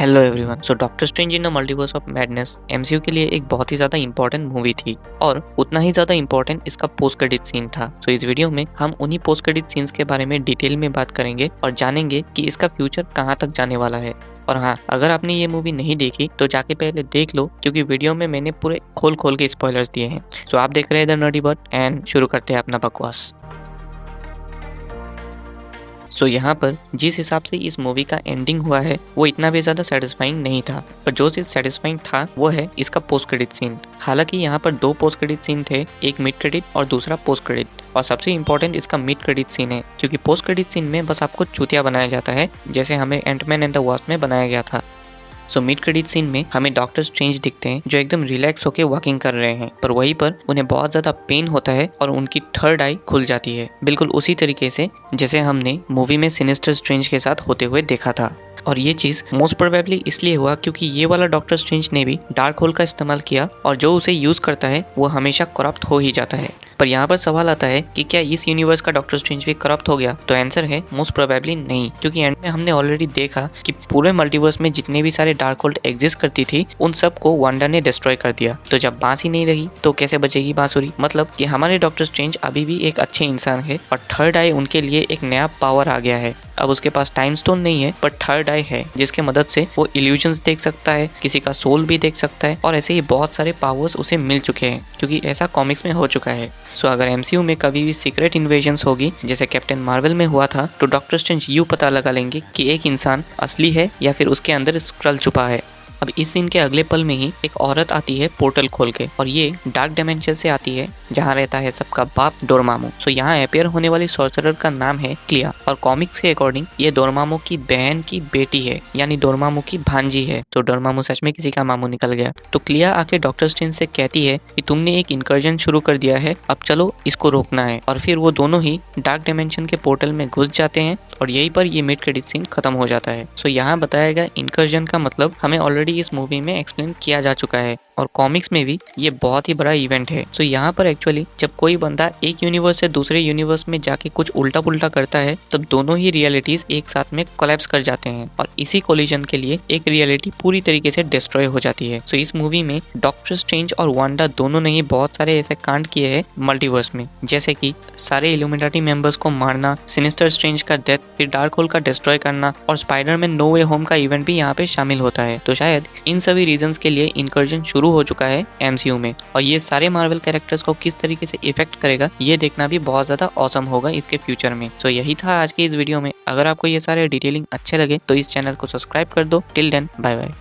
Hello everyone. So doctor strange in the multiverse of madness MCU के लिए एक बहुत ही ज़्यादा इंपॉर्टेंट मूवी थी और उतना ही ज़्यादा इंपॉर्टेंट इसका पोस्ट क्रेडिट सीन था। सो इस वीडियो में हम उन्हीं पोस्ट क्रेडिट सीन्स के बारे में डिटेल में बात करेंगे और जानेंगे कि इसका फ्यूचर कहाँ तक जाने वाला है। और हाँ, अगर आपने ये मूवी नहीं देखी तो जाके पहले देख लो, क्योंकि वीडियो में मैंने पूरे खोल खोल के स्पॉयलर्स दिए हैं। सो आप देख रहे हैं द नर्डी बर्ड एंड शुरू करते हैं अपना बकवास। सो यहाँ पर जिस हिसाब से इस मूवी का एंडिंग हुआ है वो इतना भी ज़्यादा सेटिस्फाइंग नहीं था, पर जो चीज़ सेटिस्फाइंग था वो है इसका पोस्ट क्रेडिट सीन। हालांकि यहाँ पर दो पोस्ट क्रेडिट सीन थे, एक मिड क्रेडिट और दूसरा पोस्ट क्रेडिट, और सबसे इम्पोर्टेंट इसका मिड क्रेडिट सीन है, क्योंकि पोस्ट क्रेडिट सीन में बस आपको चूतिया बनाया जाता है जैसे हमें एंटमैन एंड द वास्प में बनाया गया था। सो मिड क्रेडिट सीन में हमें डॉक्टर स्ट्रेंज दिखते हैं जो एकदम रिलैक्स होकर वॉकिंग कर रहे हैं, पर वहीं पर उन्हें बहुत ज़्यादा पेन होता है और उनकी थर्ड आई खुल जाती है, बिल्कुल उसी तरीके से जैसे हमने मूवी में सिनिस्टर स्ट्रेंज के साथ होते हुए देखा था। और ये चीज़ मोस्ट प्रोबेबली इसलिए हुआ क्योंकि ये वाला डॉक्टर स्ट्रेंज ने भी डार्क होल का इस्तेमाल किया और जो उसे यूज़ करता है वो हमेशा करप्ट हो ही जाता है। पर यहाँ पर सवाल आता है कि क्या इस यूनिवर्स का डॉक्टर स्ट्रेंज भी करप्ट हो गया? तो आंसर है मोस्ट प्रोबेबली नहीं, क्योंकि एंड में हमने ऑलरेडी देखा कि पूरे मल्टीवर्स में जितने भी सारे डार्क होल एग्जिस्ट करती थी उन सब को वांडा ने डिस्ट्रॉय कर दिया। तो जब बांस ही नहीं रही तो कैसे बचेगी बांसुरी? मतलब कि हमारे डॉक्टर स्ट्रेंज अभी भी एक अच्छे इंसान है और थर्ड आई उनके लिए एक नया पावर आ गया है। अब उसके पास टाइम स्टोन नहीं है, पर थर्ड आई है जिसके मदद से वो इल्यूजन्स देख सकता है, किसी का सोल भी देख सकता है, और ऐसे ही बहुत सारे पावर्स उसे मिल चुके हैं, क्योंकि ऐसा कॉमिक्स में हो चुका है। सो अगर एमसीयू में कभी भी सीक्रेट इन्वेजन्स होगी जैसे कैप्टन मार्वल में हुआ था, तो डॉक्टर स्ट्रेंज यूं पता लगा लेंगे कि एक इंसान असली है या फिर उसके अंदर स्क्रल छुपा है। अब इस सीन के अगले पल में ही एक औरत आती है पोर्टल खोल के, और ये डार्क डायमेंशन से आती है जहाँ रहता है सबका बाप डोरमामू। सो यहाँ अपेयर होने वाली सॉर्सरर का नाम है क्लिया, और कॉमिक्स के अकॉर्डिंग ये डोरमामू की बहन की बेटी है, यानी डोरमामू की भांजी है। तो डोरमामू सच में किसी का मामू निकल गया। तो क्लिया आके डॉक्टर स्ट्रेंज से कहती है कि तुमने एक इनकर्जन शुरू कर दिया है, अब चलो इसको रोकना है। और फिर वो दोनों ही डार्क डायमेंशन के पोर्टल में घुस जाते हैं और यहीं पर ये मिड क्रेडिट सीन खत्म हो जाता है। सो यहाँ बताया गया इनकर्जन का मतलब हमें ऑलरेडी इस मूवी में एक्सप्लेन किया जा चुका है, और कॉमिक्स में भी ये बहुत ही बड़ा इवेंट है। सो यहाँ पर एक्चुअली जब कोई बंदा एक यूनिवर्स से दूसरे यूनिवर्स में जाके कुछ उल्टा पुल्टा करता है तब दोनों ही रियलिटीज एक साथ में कोलैप्स कर जाते हैं, और इसी कोलिजन के लिए एक रियलिटी पूरी तरीके से डिस्ट्रॉय हो जाती है। सो इस मूवी में डॉक्टर स्ट्रेंज और वांडा दोनों ने ही बहुत सारे ऐसे कांड किए हैं मल्टीवर्स में, जैसे कि सारे इल्यूमिनाटी मेंबर्स को मारना, सिनिस्टर स्ट्रेंज का डेथ, फिर डार्क होल का डिस्ट्रॉय करना, और स्पाइडरमैन नो वे होम का इवेंट भी यहाँ पे शामिल होता है। तो शायद इन सभी रीजंस के लिए इनकर्जन शुरू हो चुका है एमसीयू में, और ये सारे मार्वल कैरेक्टर्स को किस तरीके से इफेक्ट करेगा ये देखना भी बहुत ज्यादा ऑसम होगा इसके फ्यूचर में। सो यही था आज की इस वीडियो में। अगर आपको ये सारे डिटेलिंग अच्छे लगे तो इस चैनल को सब्सक्राइब कर दो। Till then bye bye.